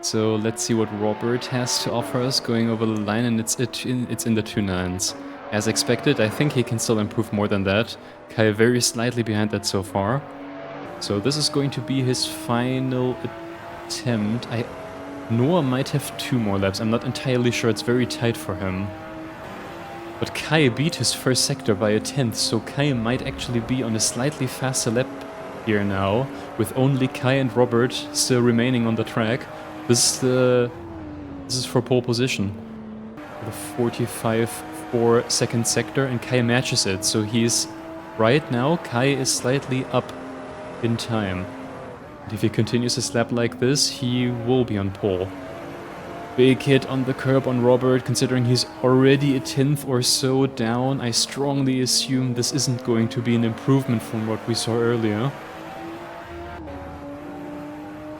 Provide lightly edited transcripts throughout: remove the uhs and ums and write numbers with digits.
So let's see what Robert has to offer us going over the line, and it's in the 2.9s. As expected, I think he can still improve more than that. Kai very slightly behind that so far. So this is going to be his final attempt. Noah might have 2 more laps. I'm not entirely sure. It's very tight for him. But Kai beat his first sector by a 10th, so Kai might actually be on a slightly faster lap here now, with only Kai and Robert still remaining on the track. This is for pole position. The 45.4 second sector, and Kai matches it, so he's right now. Kai is slightly up in time. And if he continues his lap like this, he will be on pole. Big hit on the curb on Robert, considering he's already a 10th or so down. I strongly assume this isn't going to be an improvement from what we saw earlier.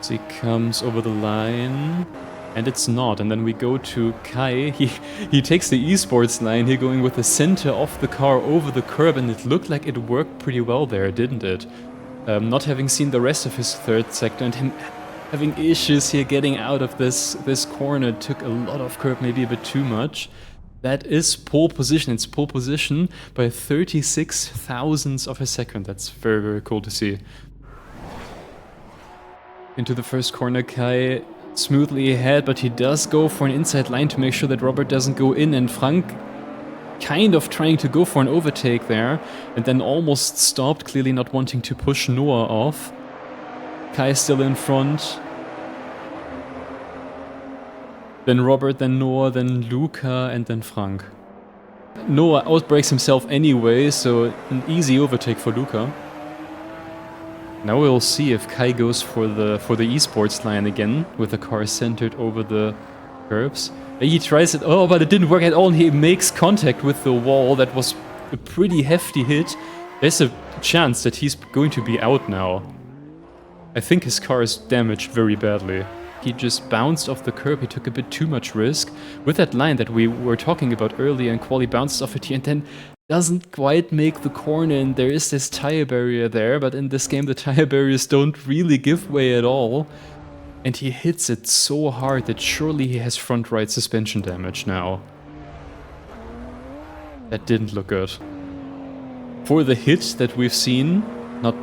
So he comes over the line, and it's not. And then we go to Kai. He takes the esports line here, going with the center of the car over the curb, and it looked like it worked pretty well there, didn't it? Not having seen the rest of his third sector and him having issues here getting out of this corner, took a lot of curb, maybe a bit too much. That is pole position. It's pole position by 36 thousandths of a second. That's very, very cool to see. Into the first corner, Kai smoothly ahead, but he does go for an inside line to make sure that Robert doesn't go in, and Frank kind of trying to go for an overtake there, and then almost stopped, clearly not wanting to push Noah off. Kai still in front. Then Robert, then Noah, then Luca, and then Frank. Noah outbrakes himself anyway, so an easy overtake for Luca. Now we'll see if Kai goes for the esports line again, with the car centered over the curbs. He tries it, oh, but it didn't work at all, and he makes contact with the wall. That was a pretty hefty hit. There's a chance that he's going to be out now. I think his car is damaged very badly. He just bounced off the curb. He took a bit too much risk. With that line that we were talking about earlier, and Quali bounced off it here and then doesn't quite make the corner, and there is this tire barrier there, but in this game the tire barriers don't really give way at all. And he hits it so hard that surely he has front right suspension damage now. That didn't look good. For the hit that we've seen, not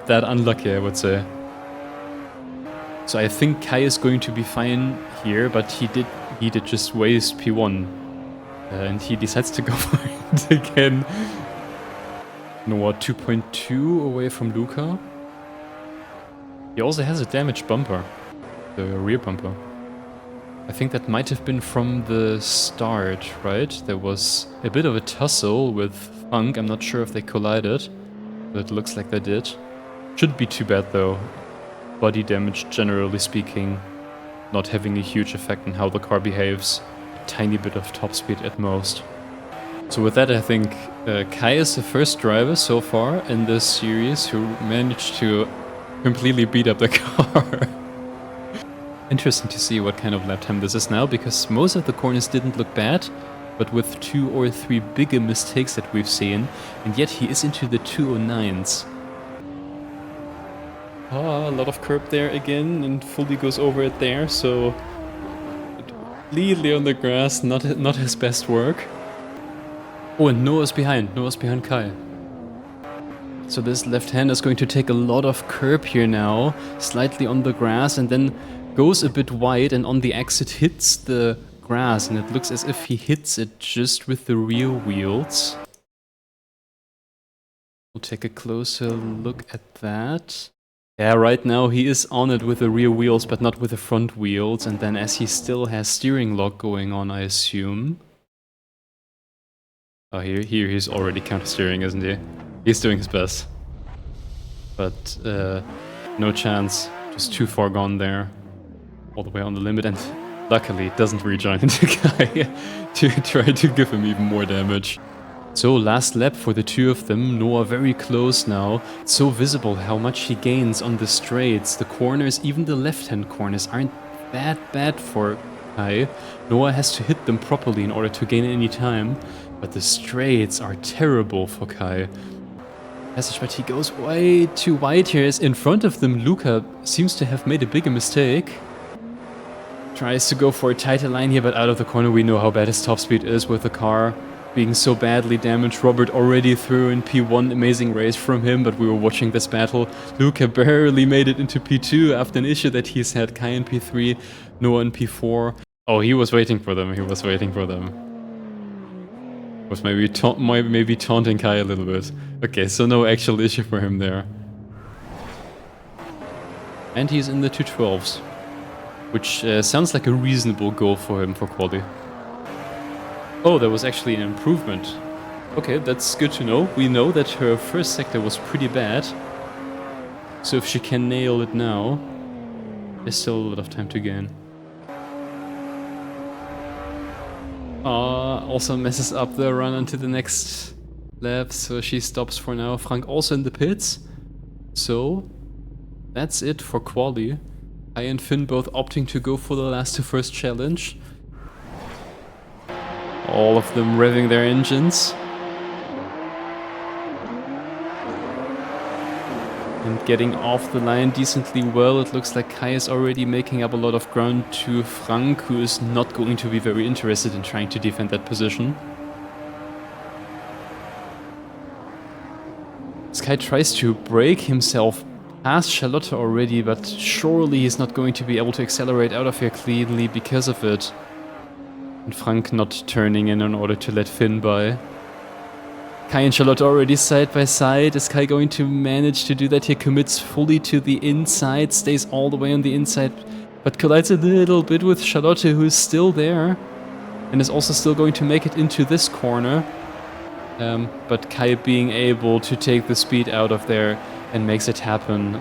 that unlucky, I would say. So I think Kai is going to be fine here, but he did just waste P1. And he decides to go for it again. Noah 2.2 away from Luca. He also has a damaged bumper. The rear bumper. I think that might have been from the start, right? There was a bit of a tussle with Funk. I'm not sure if they collided, but it looks like they did. Shouldn't be too bad though. Body damage, generally speaking, not having a huge effect on how the car behaves. A tiny bit of top speed at most. So with that, I think Kai is the first driver so far in this series who managed to completely beat up the car. Interesting to see what kind of lap time this is now, because most of the corners didn't look bad, but with 2 or 3 bigger mistakes that we've seen, and yet he is into the 209s. A lot of curb there again, and fully goes over it there, so completely on the grass, not his best work. Oh, and Noah's behind Kai. So this left hand is going to take a lot of curb here now, slightly on the grass, and then goes a bit wide, and on the exit hits the grass, and it looks as if he hits it just with the rear wheels. We'll take a closer look at that. Yeah, right now he is on it with the rear wheels, but not with the front wheels, and then as he still has steering lock going on, I assume. Oh, here he's already counter-steering, isn't he? He's doing his best. But no chance, just too far gone there. All the way on the limit, and luckily it doesn't rejoin into Kai to try to give him even more damage. So last lap for the two of them. Noah very close now. It's so visible how much he gains on the straights. The corners, even the left-hand corners, aren't that bad for Kai. Noah has to hit them properly in order to gain any time, but the straights are terrible for Kai. But he goes way too wide here. As in front of them, Luca seems to have made a bigger mistake. Tries to go for a tighter line here, but out of the corner we know how bad his top speed is with the car being so badly damaged. Robert already threw in P1, amazing race from him, but we were watching this battle. Luca barely made it into P2 after an issue that he's had. Kai in P3, Noah in P4. Oh, he was waiting for them, he was waiting for them. Was maybe taunting Kai a little bit. Okay, so no actual issue for him there. And he's in the 212s, which sounds like a reasonable goal for him for quali. Oh, there was actually an improvement. Okay, that's good to know. We know that her first sector was pretty bad. So if she can nail it now, there's still a lot of time to gain. Also messes up the run onto the next lap, so she stops for now. Frank also in the pits. So that's it for quali. I and Finn both opting to go for the last to first challenge. All of them revving their engines. And getting off the line decently well. It looks like Kai is already making up a lot of ground to Frank, who is not going to be very interested in trying to defend that position. Kai tries to break himself past Charlotte already, but surely he's not going to be able to accelerate out of here cleanly because of it. And Frank not turning in order to let Finn by. Kai and Charlotte already side by side. Is Kai going to manage to do that? He commits fully to the inside, stays all the way on the inside, but collides a little bit with Charlotte, who is still there and is also still going to make it into this corner. But Kai being able to take the speed out of there and makes it happen.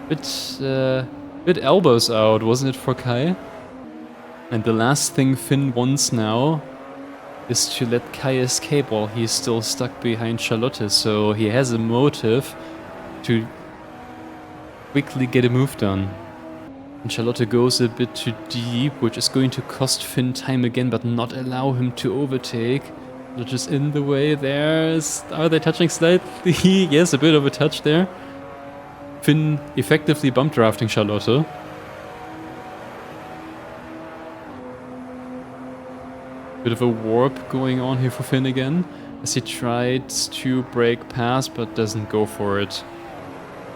Bit elbows out, wasn't it, for Kai? And the last thing Finn wants now is to let Kai escape while he's still stuck behind Charlotte, so he has a motive to quickly get a move done. And Charlotte goes a bit too deep, which is going to cost Finn time again, but not allow him to overtake. Just in the way there. Are they touching slightly? Yes, a bit of a touch there. Finn effectively bump drafting Charlotte. Bit of a warp going on here for Finn again, as he tries to break past but doesn't go for it.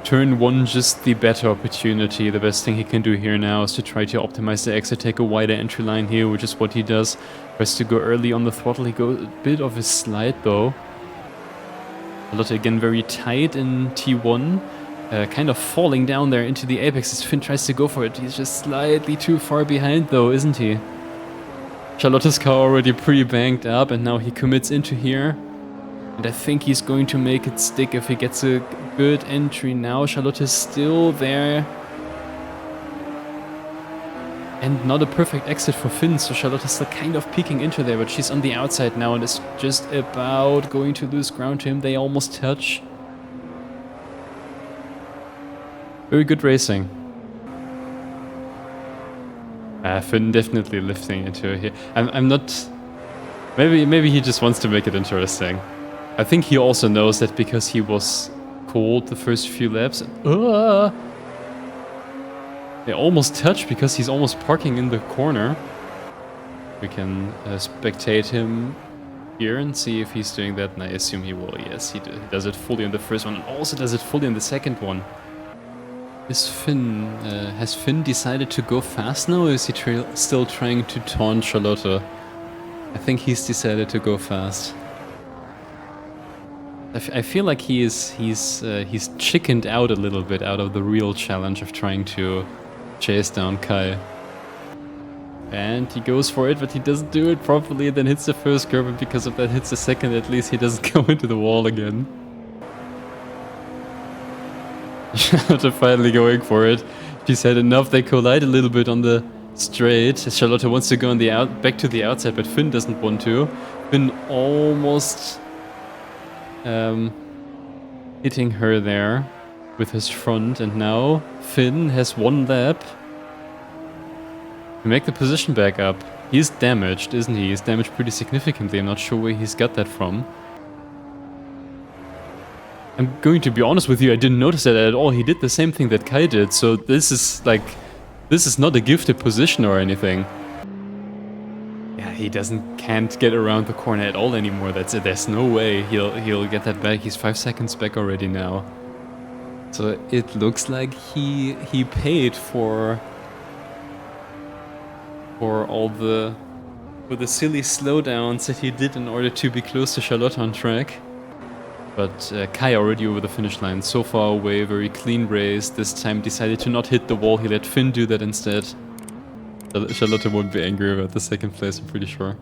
Turn 1, just the better opportunity. The best thing he can do here now is to try to optimize the exit, take a wider entry line here, which is what he does. Tries to go early on the throttle. He goes a bit of a slide though. Charlotte again very tight in T1. Kind of falling down there into the apex as Finn tries to go for it. He's just slightly too far behind though, isn't he? Charlotte's car already pretty banged up, and now he commits into here. And I think he's going to make it stick if he gets a good entry now. Charlotte is still there. And not a perfect exit for Finn, so Charlotte is still kind of peeking into there, but she's on the outside now and is just about going to lose ground to him. They almost touch. Very good racing. Finn definitely lifting into here. I'm not... Maybe he just wants to make it interesting. I think he also knows that because he was cold the first few laps. They almost touch because he's almost parking in the corner. We can spectate him here and see if he's doing that, and I assume he will. Yes, he does it fully on the first one and also does it fully on the second one. Has Finn decided to go fast now, or is he still trying to taunt Charlotte? I think he's decided to go fast. I feel like he's chickened out a little bit out of the real challenge of trying to chase down Kai. And he goes for it, but he doesn't do it properly, then hits the first curve, and because of that hits the second. At least he doesn't go into the wall again. Charlotte finally going for it. She's had enough. They collide a little bit on the straight. Charlotte wants to go on the back to the outside, but Finn doesn't want to. Finn almost hitting her there with his front, and now Finn has one lap to make the position back up. He's damaged, isn't he? He's damaged pretty significantly. I'm not sure where he's got that from. I'm going to be honest with you, I didn't notice that at all. He did the same thing that Kai did, so this is like This is not a gifted position or anything. Yeah, he can't get around the corner at all anymore. That's it. There's no way he'll get that back. He's 5 seconds back already now. So it looks like he paid for all the silly slowdowns that he did in order to be close to Charlotte on track. But Kai already over the finish line, so far away, very clean race. This time decided to not hit the wall. He let Finn do that instead. Charlotte won't be angry about the second place, I'm pretty sure.